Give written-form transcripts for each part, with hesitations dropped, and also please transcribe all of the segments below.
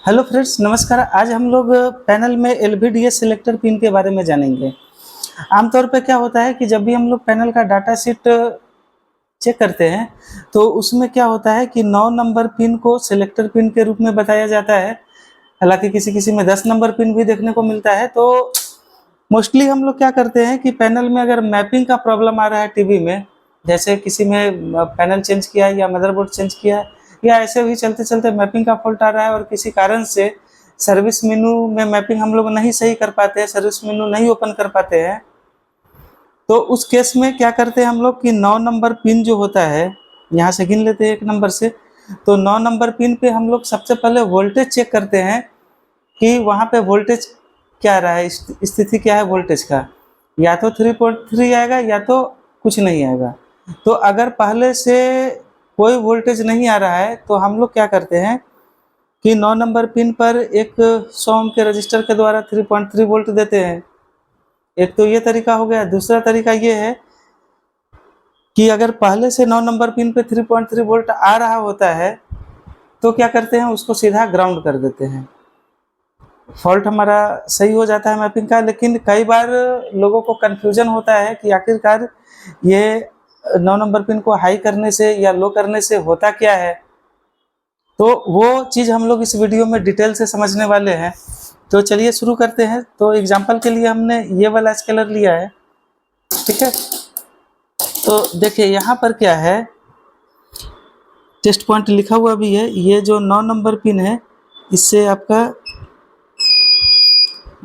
Hello friends, नमस्कार। आज हम लोग पैनल में एलवीडीएस सिलेक्टर पिन के बारे में जानेंगे। आमतौर पे क्या होता है कि जब भी हम लोग पैनल का डाटा शीट चेक करते हैं तो उसमें क्या होता है कि 9 नंबर पिन को सिलेक्टर पिन के रूप में बताया जाता है। हालांकि किसी किसी में 10 नंबर पिन भी देखने को मिलता है। तो मोस्टली हम लोग क्या करते हैं कि पैनल में अगर मैपिंग का प्रॉब्लम आ रहा है टीवी में, जैसे किसी में पैनल चेंज किया है या मदरबोर्ड चेंज किया है, या ऐसे भी चलते चलते मैपिंग का फॉल्ट आ रहा है और किसी कारण से सर्विस मेनू में मैपिंग हम लोग नहीं सही कर पाते हैं, सर्विस मेनू नहीं ओपन कर पाते हैं, तो उस केस में क्या करते हैं हम लोग कि 9 नंबर पिन जो होता है, यहाँ से गिन लेते हैं 1 नंबर से। तो 9 नंबर पिन पे हम लोग सबसे पहले वोल्टेज चेक करते हैं कि वहाँ पे वोल्टेज क्या रहा है, स्थिति क्या है वोल्टेज का। या तो 3.3 आएगा या तो कुछ नहीं आएगा। तो अगर पहले से कोई वोल्टेज नहीं आ रहा है तो हम लोग क्या करते हैं कि 9 नंबर पिन पर एक 100 ओम के रजिस्टर के द्वारा 3.3 वोल्ट देते हैं। एक तो ये तरीका हो गया। दूसरा तरीका ये है कि अगर पहले से 9 नंबर पिन पे 3.3 वोल्ट आ रहा होता है तो क्या करते हैं, उसको सीधा ग्राउंड कर देते हैं। फॉल्ट हमारा सही हो जाता है मैपिंग का। लेकिन कई बार लोगों को कन्फ्यूजन होता है कि आखिरकार ये 9 नंबर पिन को हाई करने से या लो करने से होता क्या है। तो वो चीज़ हम लोग इस वीडियो में डिटेल से समझने वाले हैं। तो चलिए शुरू करते हैं। तो एग्जांपल के लिए हमने ये वाला स्केलर लिया है, ठीक है। तो देखिए यहाँ पर क्या है, टेस्ट पॉइंट लिखा हुआ भी है। ये जो 9 नंबर पिन है इससे आपका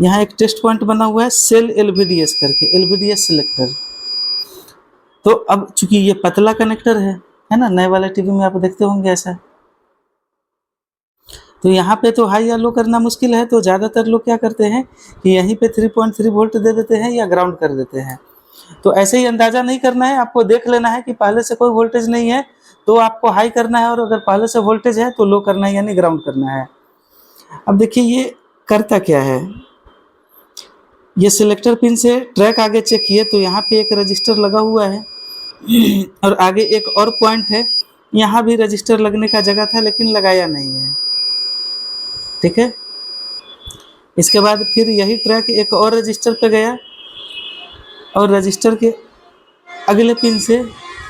यहाँ एक टेस्ट पॉइंट बना हुआ है सेल एलवीडीएस करके, एलवीडीएस सिलेक्टर। तो अब चूंकि ये पतला कनेक्टर है ना, नए वाले टीवी में आप देखते होंगे ऐसा। तो यहाँ पे तो हाई या लो करना मुश्किल है, तो ज़्यादातर लोग क्या करते हैं कि यहीं पे 3.3 वोल्ट दे देते हैं या ग्राउंड कर देते हैं। तो ऐसे ही अंदाज़ा नहीं करना है, आपको देख लेना है कि पहले से कोई वोल्टेज नहीं है तो आपको हाई करना है, और अगर पहले से वोल्टेज है तो लो करना है यानी ग्राउंड करना है। अब देखिए ये करता क्या है, ये सिलेक्टर पिन से ट्रैक आगे चेक किए तो यहाँ पे एक रजिस्टर लगा हुआ है और आगे एक और पॉइंट है। यहाँ भी रजिस्टर लगने का जगह था लेकिन लगाया नहीं है, ठीक है। इसके बाद फिर यही ट्रैक एक और रजिस्टर पे गया और रजिस्टर के अगले पिन से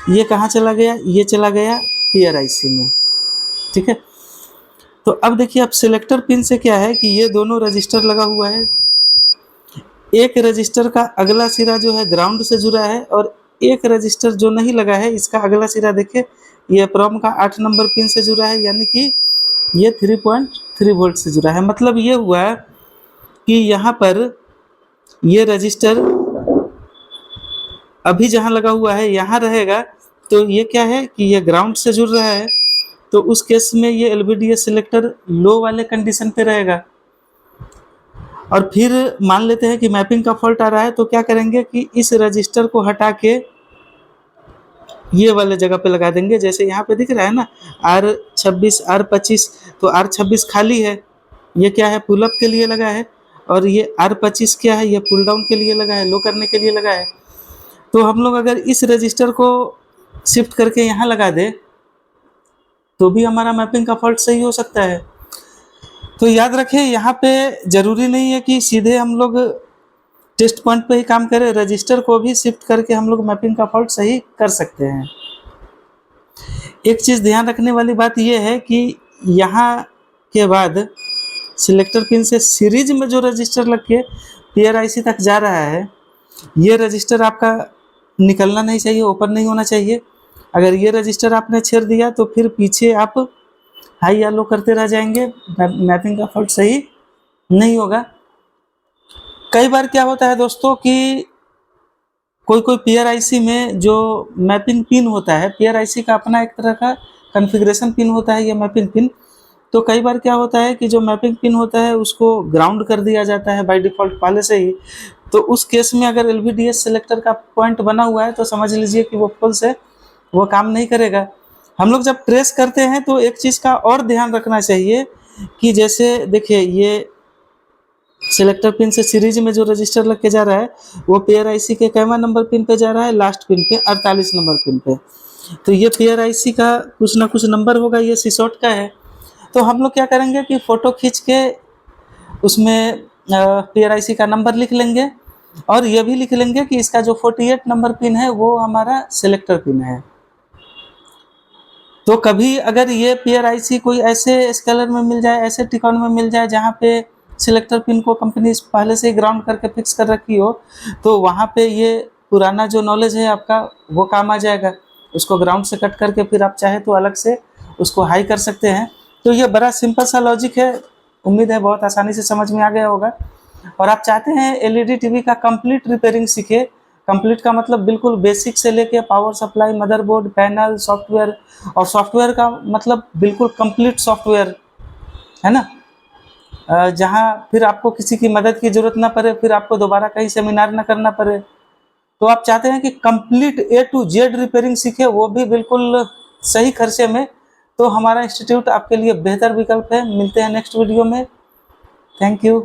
ये कहाँ चला गया, ये चला गया PRIC में, ठीक है। तो अब देखिए, अब सिलेक्टर पिन से क्या है कि ये दोनों रजिस्टर लगा हुआ है। एक रजिस्टर का अगला सिरा जो है ग्राउंड से जुड़ा है और एक रजिस्टर जो नहीं लगा है इसका अगला सिरा देखिए ये प्रॉम का 8 नंबर पिन से जुड़ा है, यानी कि ये 3.3 वोल्ट से जुड़ा है। मतलब ये हुआ कि यहाँ पर ये रजिस्टर अभी जहाँ लगा हुआ है यहाँ रहेगा, तो ये क्या है कि ये ग्राउंड से जुड़ रहा है। तो उस केस में ये एलवीडीएस सिलेक्टर लो वाले कंडीशन पे रहेगा। और फिर मान लेते हैं कि मैपिंग का फॉल्ट आ रहा है, तो क्या करेंगे कि इस रजिस्टर को हटा के ये वाले जगह पे लगा देंगे। जैसे यहाँ पे दिख रहा है ना R26 R25, तो R26 खाली है, ये क्या है पुल अप के लिए लगा है, और ये R25 क्या है, ये पुल डाउन के लिए लगा है, लो करने के लिए लगा है। तो हम लोग अगर इस रजिस्टर को शिफ्ट करके यहाँ लगा दे तो भी हमारा मैपिंग का फॉल्ट सही हो सकता है। तो याद रखें, यहाँ पे ज़रूरी नहीं है कि सीधे हम लोग टेस्ट पॉइंट पे ही काम करें, रजिस्टर को भी शिफ्ट करके हम लोग मैपिंग का फॉल्ट सही कर सकते हैं। एक चीज़ ध्यान रखने वाली बात यह है कि यहाँ के बाद सिलेक्टर पिन से सीरीज में जो रजिस्टर लग के PRIC तक जा रहा है, ये रजिस्टर आपका निकलना नहीं चाहिए, ओपन नहीं होना चाहिए। अगर ये रजिस्टर आपने छेड़ दिया तो फिर पीछे आप हाई या लो करते रह जाएंगे, मैपिंग का फॉल्ट सही नहीं होगा। कई बार क्या होता है दोस्तों कि कोई कोई PRIC में जो मैपिंग पिन होता है, PRIC का अपना एक तरह का कॉन्फ़िगरेशन पिन होता है ये मैपिंग पिन। तो कई बार क्या होता है कि जो मैपिंग पिन होता है उसको ग्राउंड कर दिया जाता है बाय डिफ़ॉल्ट पहले से ही। तो उस केस में अगर एलवीडीएस सिलेक्टर का पॉइंट बना हुआ है तो समझ लीजिए कि वो फुल से वो काम नहीं करेगा। हम लोग जब ट्रेस करते हैं तो एक चीज़ का और ध्यान रखना चाहिए कि जैसे देखिए ये सिलेक्टर पिन से सीरीज में जो रजिस्टर लग के जा रहा है वो PRIC के कैमा नंबर पिन पे जा रहा है, लास्ट पिन पे 48 नंबर पिन पे। तो ये PRIC का कुछ ना कुछ नंबर होगा, ये सीसॉट का है। तो हम लोग क्या करेंगे कि फ़ोटो खींच के उसमें PRIC का नंबर लिख लेंगे और ये भी लिख लेंगे कि इसका जो 48 नंबर पिन है वो हमारा सिलेक्टर पिन है। तो कभी अगर ये PRIC कोई ऐसे स्केलर में मिल जाए, ऐसे टिकॉन में मिल जाए जहाँ पे सिलेक्टर पिन को कंपनी पहले से ही ग्राउंड करके फिक्स कर रखी हो, तो वहाँ पे ये पुराना जो नॉलेज है आपका वो काम आ जाएगा। उसको ग्राउंड से कट करके फिर आप चाहे तो अलग से उसको हाई कर सकते हैं। तो ये बड़ा सिंपल सा लॉजिक है, उम्मीद है बहुत आसानी से समझ में आ गया होगा। और आप चाहते हैं एलईडी टीवी का कंप्लीट रिपेयरिंग सीखे, कंप्लीट का मतलब बिल्कुल बेसिक से लेके power supply, motherboard, panel, software, और सॉफ्टवेयर का मतलब बिल्कुल कंप्लीट सॉफ्टवेयर, है ना, जहाँ फिर आपको किसी की मदद की ज़रूरत ना पड़े, फिर आपको दोबारा कहीं सेमिनार ना करना पड़े। तो आप चाहते हैं कि complete A to Z repairing सीखे, वो भी बिल्कुल सही खर्चे में, तो हमारा इंस्टीट्यूट आपके लिए बेहतर विकल्प है। मिलते हैं नेक्स्ट वीडियो में। Thank you.